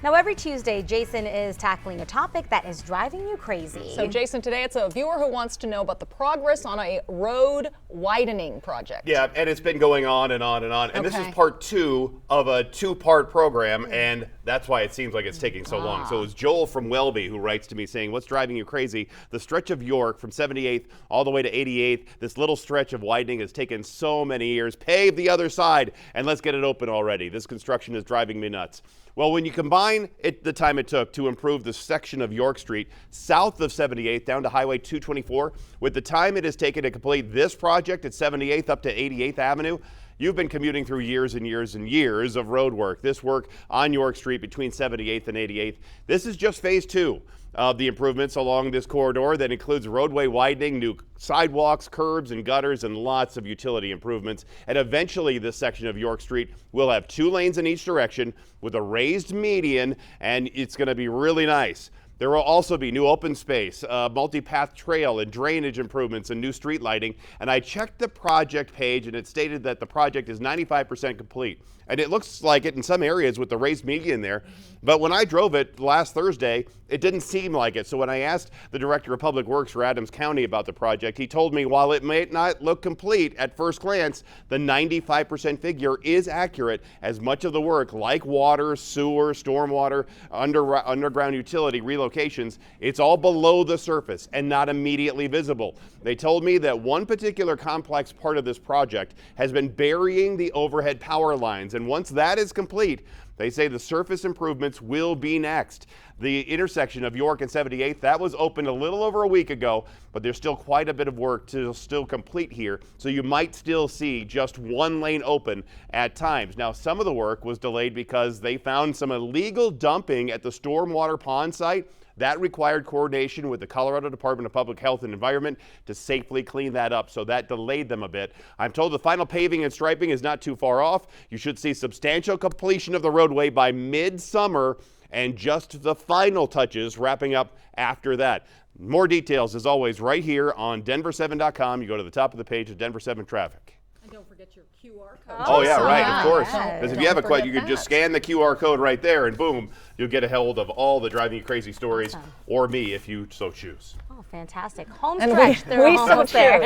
Now, every Tuesday, Jason is tackling a topic that is driving you crazy. So, Jason, today it's a viewer who wants to know about the progress on a road widening project. Yeah, and it's been going on and on and on. And this is part 2 of a 2-part program, and that's why it seems like it's taking so long. So it was Joel from Welby who writes to me saying, what's driving you crazy? The stretch of York from 78th all the way to 88th, this little stretch of widening has taken so many years. Pave the other side, and let's get it open already. This construction is driving me nuts. Well, when you combine the time it took to improve the section of York Street south of 78th down to Highway 224, with the time it has taken to complete this project at 78th up to 88th Avenue, you've been commuting through years and years and years of road work. This work on York Street between 78th and 88th. This is just phase 2 of the improvements along this corridor that includes roadway widening, new sidewalks, curbs, and gutters, and lots of utility improvements. And eventually this section of York Street will have 2 lanes in each direction with a raised median, and it's going to be really nice. There will also be new open space, multi-path trail, and drainage improvements and new street lighting. And I checked the project page, and it stated that the project is 95% complete. And it looks like it in some areas with the raised median there. But when I drove it last Thursday, it didn't seem like it. So when I asked the Director of Public Works for Adams County about the project, he told me while it may not look complete at first glance, the 95% figure is accurate, as much of the work, like water, sewer, stormwater, underground utility relocations, it's all below the surface and not immediately visible. They told me that one particular complex part of this project has been burying the overhead power lines, and once that is complete, they say the surface improvements will be next. The intersection of York and 78th, that was opened a little over a week ago, but there's still quite a bit of work to still complete here. So you might still see just 1 lane open at times. Now, some of the work was delayed because they found some illegal dumping at the stormwater pond site. That required coordination with the Colorado Department of Public Health and Environment to safely clean that up, so that delayed them a bit. I'm told the final paving and striping is not too far off. You should see substantial completion of the roadway by mid-summer, and just the final touches wrapping up after that. More details, as always, right here on Denver7.com. You go to the top of the page of Denver 7 Traffic. And don't forget your QR code. Oh, yeah, right, of course. Yes. Because if you have a question, you could just scan the QR code right there, and boom, you'll get a hold of all the driving you crazy stories, or me if you so choose. Oh, fantastic. Home And stretch. There we are so homes there.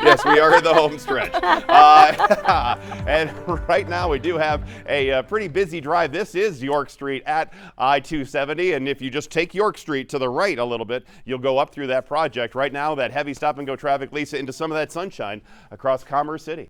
Yes, we are in the home stretch. And right now we do have a pretty busy drive. This is York Street at I-270. And if you just take York Street to the right a little bit, you'll go up through that project. Right now, that heavy stop and go traffic, Lisa, into some of that sunshine across Commerce City.